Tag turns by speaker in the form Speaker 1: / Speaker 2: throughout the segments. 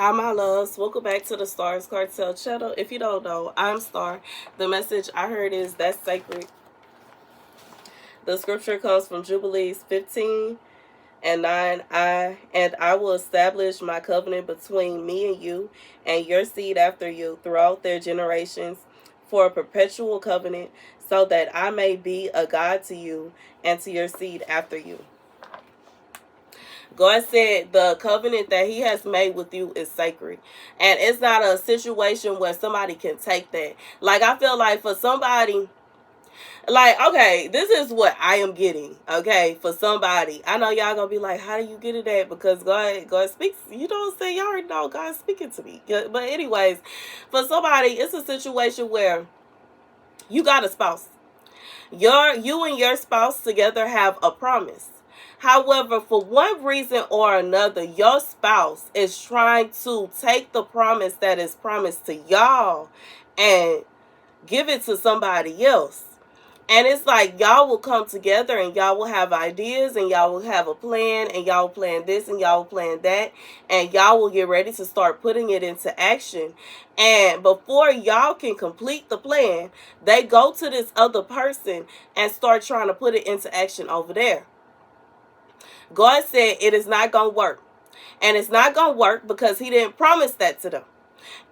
Speaker 1: Hi, my loves. Welcome back to the Starscartel channel. If you don't know, I'm Star. The message I heard is that's sacred. The scripture comes from Jubilees 15 and 9. I will establish my covenant between me and you and your seed after you throughout their generations for a perpetual covenant, so that I may be a God to you and to your seed after you. God said the covenant that he has made with you is sacred. And it's not a situation where somebody can take that. Like, I feel like for somebody, like, okay, this is what I am getting, okay, for somebody. I know y'all gonna be like, how do you get it at? Because God speaks, you know what I'm saying? Y'all already know God's speaking to me. But anyways, for somebody, it's a situation where you got a spouse. You and your spouse together have a promise. However, for one reason or another, your spouse is trying to take the promise that is promised to y'all and give it to somebody else. And it's like y'all will come together and y'all will have ideas and y'all will have a plan and y'all will plan this and y'all will plan that. And y'all will get ready to start putting it into action. And before y'all can complete the plan, they go to this other person and start trying to put it into action over there. God said it is not going to work. And it's not going to work because he didn't promise that to them.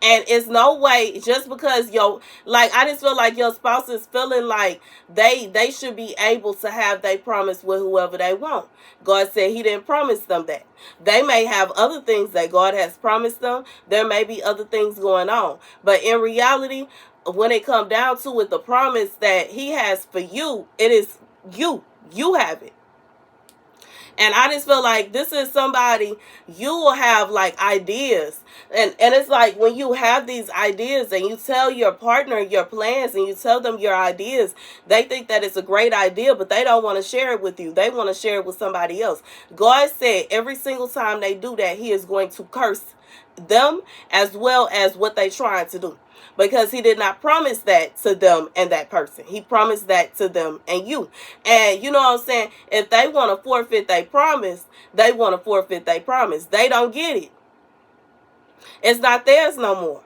Speaker 1: And it's no way, just because I just feel like your spouse is feeling like they should be able to have their promise with whoever they want. God said he didn't promise them that. They may have other things that God has promised them. There may be other things going on. But in reality, when it comes down to it, the promise that he has for you, it is you. You have it. And I just feel like this is somebody, you will have like ideas. And it's like when you have these ideas and you tell your partner your plans and you tell them your ideas, they think that it's a great idea, but they don't want to share it with you. They want to share it with somebody else. God said every single time they do that, he is going to curse them as well as what they trying to do. Because he did not promise that to them and that person. He promised that to them and you. And you know what I'm saying? If they want to forfeit their promise, they want to forfeit their promise. They don't get it. It's not theirs no more.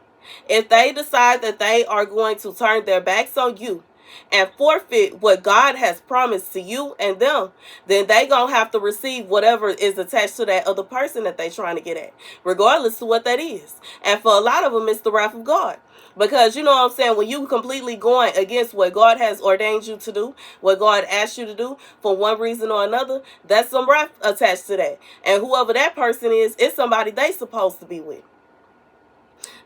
Speaker 1: If they decide that they are going to turn their backs on you and forfeit what God has promised to you and them, then they gonna have to receive whatever is attached to that other person that they trying to get at, regardless of what that is. And for a lot of them, it's the wrath of God. Because you know what I'm saying, when you completely going against what God has ordained you to do, what God asked you to do, for one reason or another, that's some wrath attached to that. And whoever that person is, it's somebody they supposed to be with,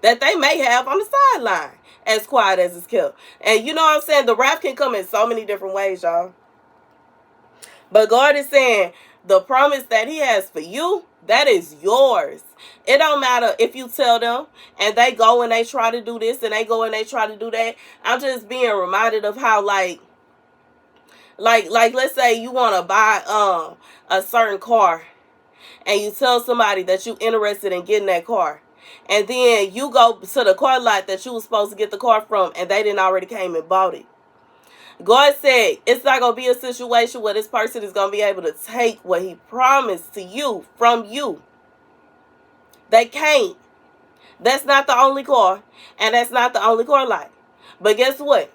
Speaker 1: that they may have on the sideline, as quiet as it's kept. And you know what I'm saying? The wrath can come in so many different ways, y'all. But God is saying the promise that he has for you, that is yours. It don't matter if you tell them and they go and they try to do this and they go and they try to do that. I'm just being reminded of how like let's say you want to buy a certain car and you tell somebody that you're interested in getting that car. And then you go to the car lot that you was supposed to get the car from and they didn't already came and bought it. God said it's not going to be a situation where this person is going to be able to take what he promised to you from you. They can't. That's not the only car. And that's not the only car lot. But guess what?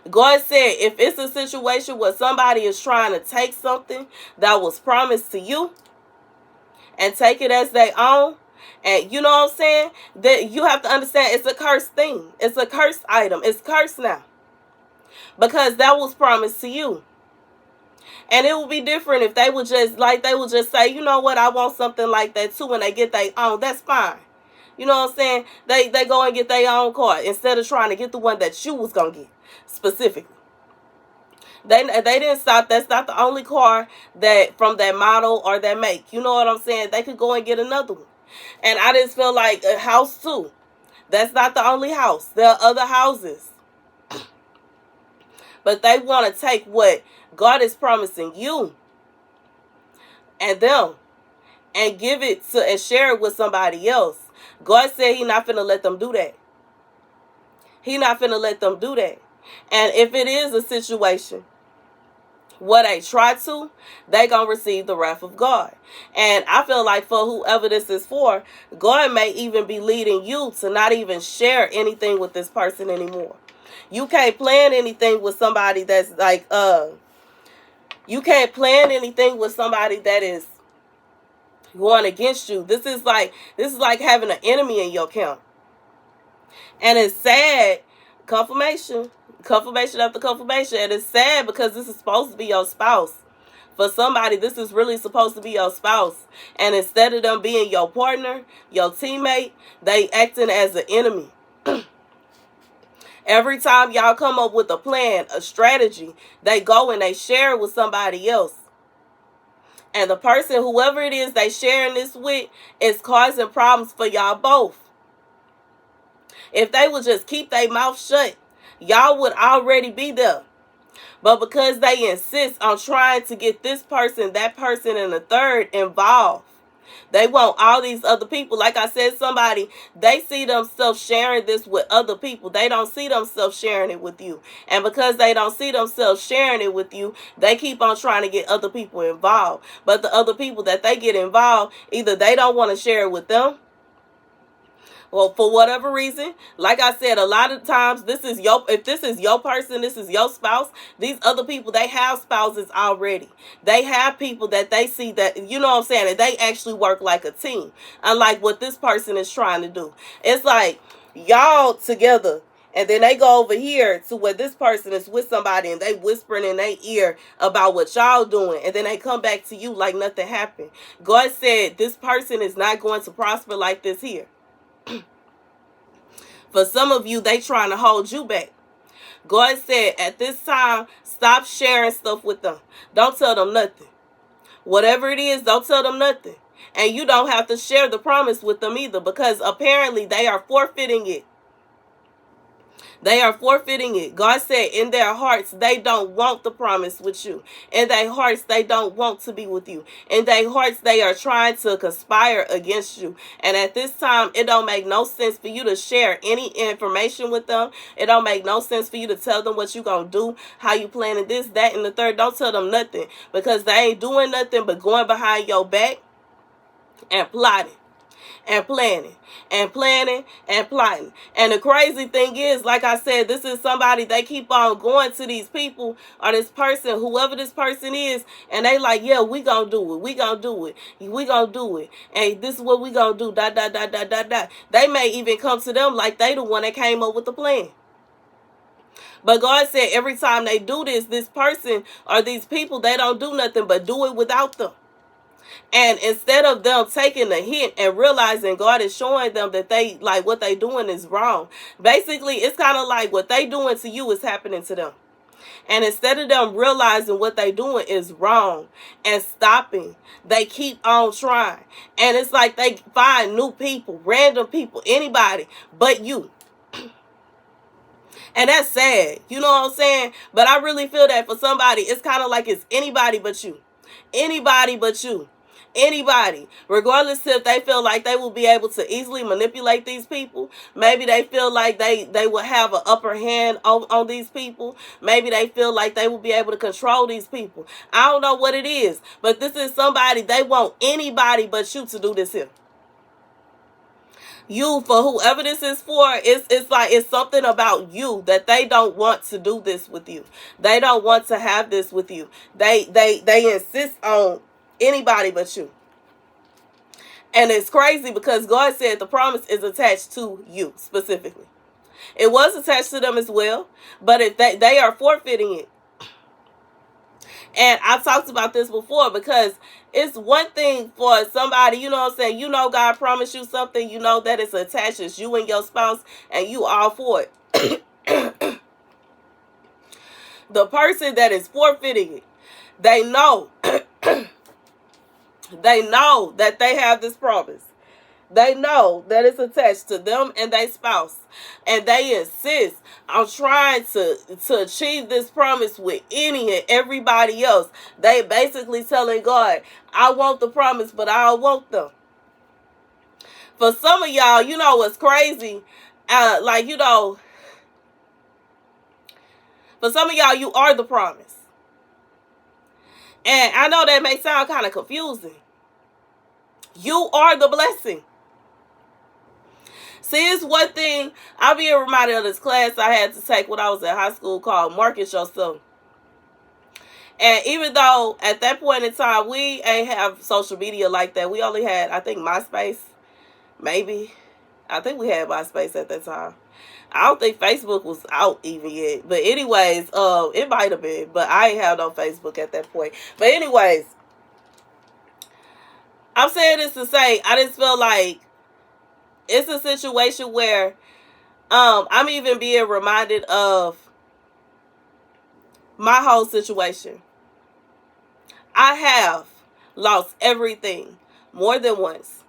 Speaker 1: God said if it's a situation where somebody is trying to take something that was promised to you and take it as their own, and you know what I'm saying, that you have to understand it's a cursed thing. It's a cursed item. It's cursed now. Because that was promised to you. And it would be different if they would just say, you know what, I want something like that too, and they get their own. That's fine. You know what I'm saying? They go and get their own car instead of trying to get the one that you was going to get specifically. They didn't stop. That's not the only car that from that model or that make. You know what I'm saying? They could go and get another one. And I just feel like a house too. That's not the only house. There are other houses. But they want to take what God is promising you and them and give it to and share it with somebody else. God said he's not finna let them do that. He's not finna let them do that. And if it is a situation what they try to, they gonna receive the wrath of God. And I feel like for whoever this is for, God may even be leading you to not even share anything with this person anymore. You can't plan anything with somebody that's like, you can't plan anything with somebody that is going against you. This is like having an enemy in your camp. And it's sad, confirmation after confirmation, and it's sad because this is supposed to be your spouse. For somebody, this is really supposed to be your spouse. And instead of them being your partner, your teammate, they acting as an enemy. Every time y'all come up with a plan, a strategy, they go and they share it with somebody else. And the person, whoever it is they sharing this with, is causing problems for y'all both. If they would just keep their mouth shut, y'all would already be there. But because they insist on trying to get this person, that person, and the third involved, they want all these other people. Like I said, somebody, they see themselves sharing this with other people. They don't see themselves sharing it with you. And because they don't see themselves sharing it with you, they keep on trying to get other people involved. But the other people that they get involved, either they don't want to share it with them, well, for whatever reason, like I said, a lot of times, if this is your person, this is your spouse, these other people, they have spouses already. They have people that they see that, you know what I'm saying, that they actually work like a team, unlike what this person is trying to do. It's like, y'all together, and then they go over here to where this person is with somebody and they whispering in their ear about what y'all doing. And then they come back to you like nothing happened. God said this person is not going to prosper like this here. For some of you, they trying to hold you back. God said at this time, stop sharing stuff with them. Don't tell them nothing. Whatever it is, don't tell them nothing. And you don't have to share the promise with them either, because apparently they are forfeiting it. They are forfeiting it. God said in their hearts, they don't want the promise with you. In their hearts, they don't want to be with you. In their hearts, they are trying to conspire against you. And at this time, it don't make no sense for you to share any information with them. It don't make no sense for you to tell them what you gonna do, how you planning this, that, and the third. Don't tell them nothing, because they ain't doing nothing but going behind your back and plotting and planning and planning and plotting. And the crazy thing is, like I said, this is somebody, they keep on going to these people or this person, whoever this person is, and they like, yeah, we gonna do it, we gonna do it, we gonna do it, and this is what we gonna do, dot, dot, dot, dot, dot, dot. They may even come to them like they the one that came up with the plan. But God said every time they do this person or these people, they don't do nothing but do it without them. And instead of them taking the hint and realizing God is showing them that they, like, what they doing is wrong. Basically, it's kind of like what they doing to you is happening to them. And instead of them realizing what they doing is wrong and stopping, they keep on trying. And it's like they find new people, random people, anybody but you. And that's sad. You know what I'm saying? But I really feel that for somebody, it's kind of like it's anybody but you. Anybody but you. Anybody, regardless if they feel like they will be able to easily manipulate these people. Maybe they feel like they will have an upper hand on these people. Maybe they feel like they will be able to control these people. I don't know what it is, but this is somebody, they want anybody but you to do this here. You, for whoever this is for, it's like it's something about you that they don't want to do this with you. They don't want to have this with you. They insist on anybody but you. And it's crazy because God said the promise is attached to you specifically. It was attached to them as well, but if they are forfeiting it. And I talked about this before, because it's one thing for somebody, you know what I'm saying, you know God promised you something, you know that it's attached, it's you and your spouse, and you all for it. The person that is forfeiting it, they know they know that they have this promise. They know that it's attached to them and their spouse. And they insist on trying to achieve this promise with any and everybody else. They basically telling God, I want the promise, but I don't want them. For some of y'all, you know what's crazy? Like, you know, for some of y'all, you are the promise. And I know that may sound kind of confusing. You are the blessing. See, it's one thing. I'll be reminded of this class I had to take when I was in high school called Market Yourself. And even though at that point in time we ain't have social media like that, we only had, I think, MySpace. Maybe. I think we had MySpace at that time. I don't think Facebook was out even yet. But anyways, it might have been. But I ain't have no Facebook at that point. But anyways, I'm saying this to say, I just feel like it's a situation where I'm even being reminded of my whole situation. I have lost everything more than once.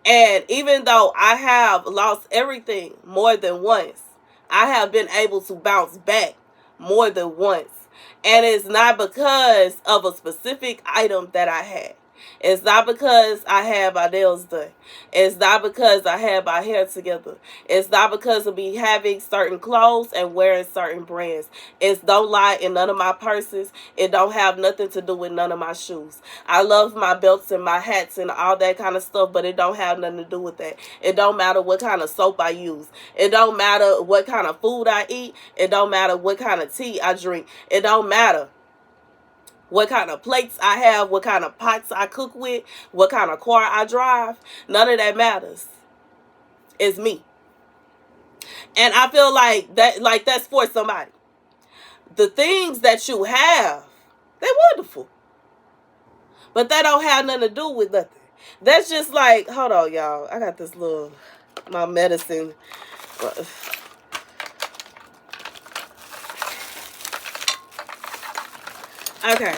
Speaker 1: And even though I have lost everything more than once, I have been able to bounce back more than once. And it's not because of a specific item that I had. It's not because I had my nails done. It's not because I had my hair together. It's not because of me having certain clothes and wearing certain brands. It's don't lie in none of my purses. It don't have nothing to do with none of my shoes. I love my belts and my hats and all that kind of stuff, but it don't have nothing to do with that. It don't matter what kind of soap I use. It don't matter what kind of food I eat. It don't matter what kind of tea I drink. It don't matter what kind of plates I have, what kind of pots I cook with, what kind of car I drive. None of that matters. It's me. And I feel like that's for somebody. The things that you have, they're wonderful. But that don't have nothing to do with nothing. That's just like, hold on, y'all. I got this little, my medicine. Okay.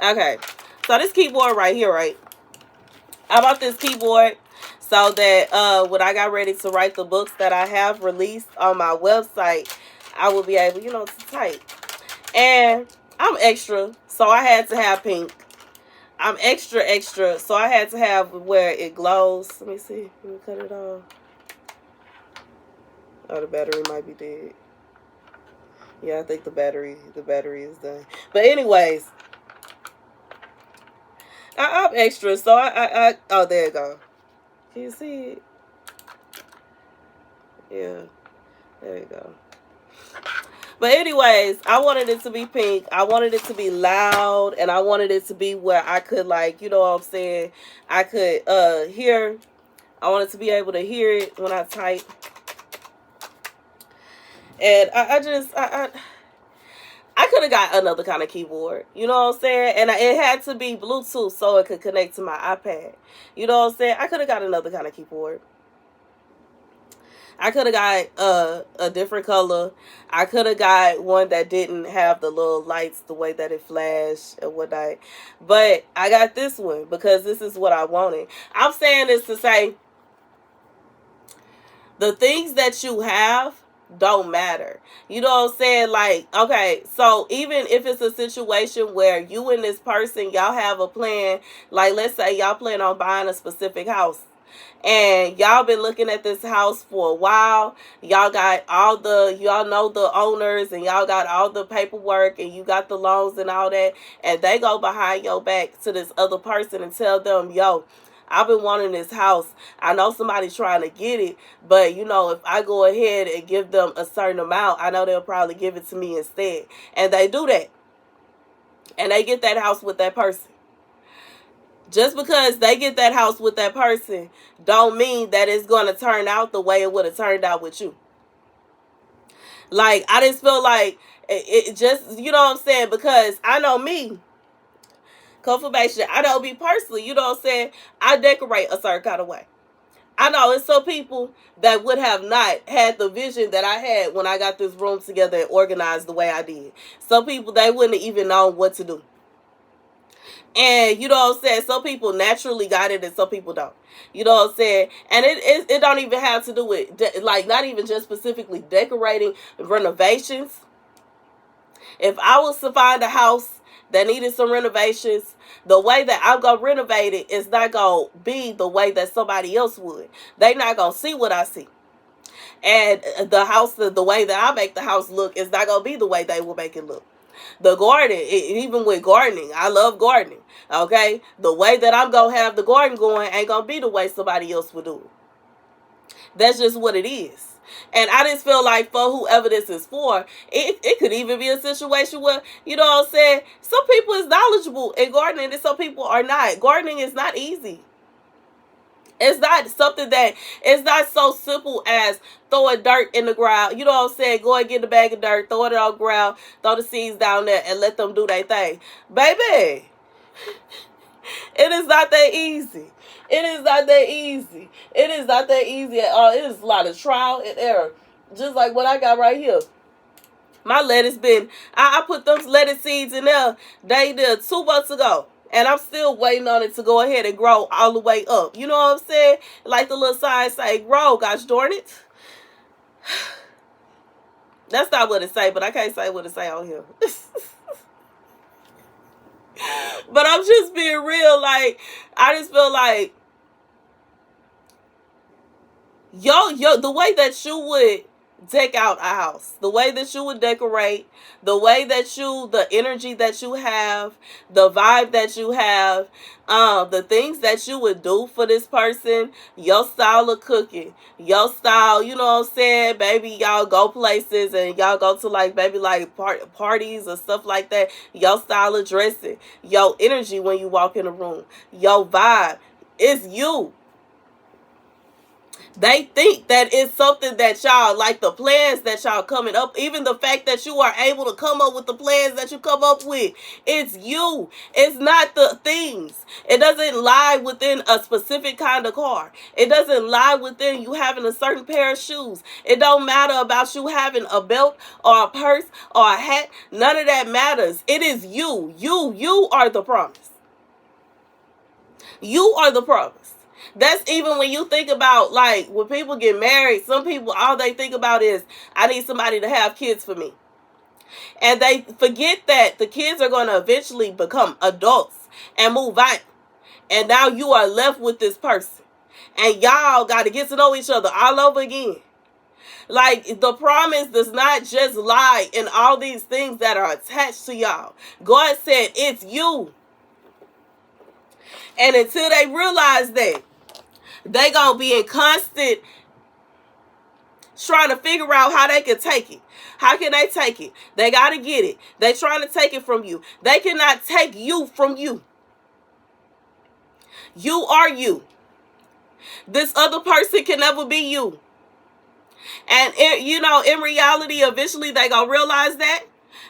Speaker 1: Okay. So this keyboard right here, right? I bought this keyboard so that when I got ready to write the books that I have released on my website, I will be able, to type. And I'm extra, so I had to have pink. I'm extra, so I had to have where it glows. Let me see. Let me cut it off. Oh, the battery might be dead. Yeah, I think the battery is done. But anyways, I'm extra, so I oh, there you go. Can you see it? Yeah, there you go. But anyways, I wanted it to be pink. I wanted it to be loud, and I wanted it to be where I could, like, you know what I'm saying, I could hear. I wanted to be able to hear it when I type. And I could have got another kind of keyboard. You know what I'm saying? And it had to be Bluetooth so it could connect to my iPad. You know what I'm saying? I could have got another kind of keyboard. I could have got a different color. I could have got one that didn't have the little lights the way that it flashed and whatnot. But I got this one because this is what I wanted. I'm saying this to say the things that you have don't matter. You know what I'm saying? Like, okay, so even if it's a situation where you and this person, y'all have a plan, like let's say y'all plan on buying a specific house. And y'all been looking at this house for a while. Y'all got y'all know the owners, and y'all got all the paperwork, and you got the loans and all that. And they go behind your back to this other person and tell them, yo, I've been wanting this house. I know somebody's trying to get it, but if I go ahead and give them a certain amount, I know they'll probably give it to me instead. And they do that. And they get that house with that person. Just because they get that house with that person don't mean that it's going to turn out the way it would have turned out with you. Like, I just feel like it just, you know what I'm saying? Because I know me, confirmation, I know me personally, you know what I'm saying? I decorate a certain kind of way. I know it's some people that would have not had the vision that I had when I got this room together and organized the way I did. Some people, they wouldn't even know what to do. And you know what I'm saying? Some people naturally got it and some people don't. You know what I'm saying? And it don't even have to do with, like, not even just specifically decorating, renovations. If I was to find a house that needed some renovations. The way that I'm going to renovate it is not going to be the way that somebody else would. They not going to see what I see. And the house, the way that I make the house look is not going to be the way they will make it look. The garden, even with gardening, I love gardening, okay? The way that I'm going to have the garden going ain't going to be the way somebody else will do it. That's just what it is. And I just feel like for whoever this is for, it could even be a situation where, you know what I'm saying, some people is knowledgeable in gardening and some people are not. Gardening is not easy. It's not something that, it's not so simple as throwing dirt in the ground. You know what I'm saying? Go and get a bag of dirt, throw it on the ground, throw the seeds down there, and let them do their thing. Baby, it is not that easy. It is not that easy. It is not that easy at all. It is a lot of trial and error. Just like what I got right here. My lettuce bin, I put those lettuce seeds in there. They did 2 months ago. And I'm still waiting on it to go ahead and grow all the way up. You know what I'm saying? Like the little sign say, grow, gosh darn it. That's not what it say, but I can't say what it say on here. But I'm just being real. Like, I just feel like, the way that you would deck out a house, the way that you would decorate, the way that the energy that you have, the vibe that you have, the things that you would do for this person, your style of cooking, your style, you know what I'm saying, baby, y'all go places and y'all go to like, maybe like parties or stuff like that, your style of dressing, your energy when you walk in a room, your vibe, it's you. They think that it's something that y'all, like the plans that y'all coming up, even the fact that you are able to come up with the plans that you come up with, it's you. It's not the things. It doesn't lie within a specific kind of car. It doesn't lie within you having a certain pair of shoes. It don't matter about you having a belt or a purse or a hat. None of that matters. It is you. You are the promise. You are the promise. That's even when you think about, like, when people get married, some people, all they think about is, I need somebody to have kids for me. And they forget that the kids are going to eventually become adults and move out. And now you are left with this person. And y'all got to get to know each other all over again. Like, the promise does not just lie in all these things that are attached to y'all. God said, it's you. And until they realize that, they gonna be in constant trying to figure out how they can take it. How can they take it? They gotta get it. They trying to take it from you. They cannot take you from you. You are you. This other person can never be you. And in reality, eventually they gonna realize that.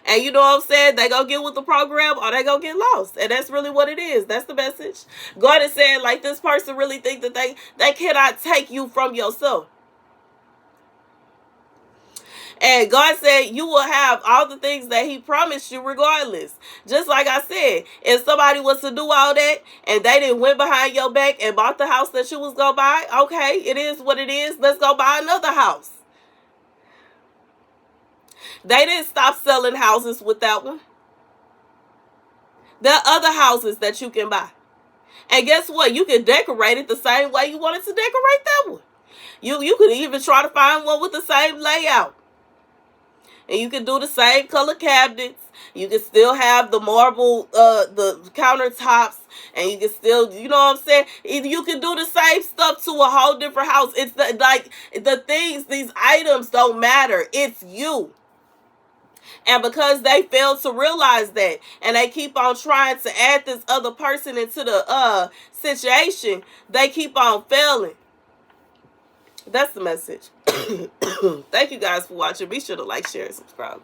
Speaker 1: And you know what I'm saying? They gonna get with the program or they gonna get lost. And that's really what it is. That's the message. God is saying, like, this person really think that they cannot take you from yourself. And God said you will have all the things that he promised you regardless. Just like I said, if somebody was to do all that and they didn't went behind your back and bought the house that you was going to buy, okay, it is what it is. Let's go buy another house. They didn't stop selling houses with that one. There are other houses that you can buy. And guess what? You can decorate it the same way you wanted to decorate that one. You could even try to find one with the same layout. And you can do the same color cabinets. You can still have the marble, the countertops. And you can still, you know what I'm saying? You can do the same stuff to a whole different house. It's the things, these items don't matter. It's you. And because they fail to realize that, and they keep on trying to add this other person into the situation, they keep on failing. That's the message. Thank you guys for watching. Be sure to like, share, and subscribe.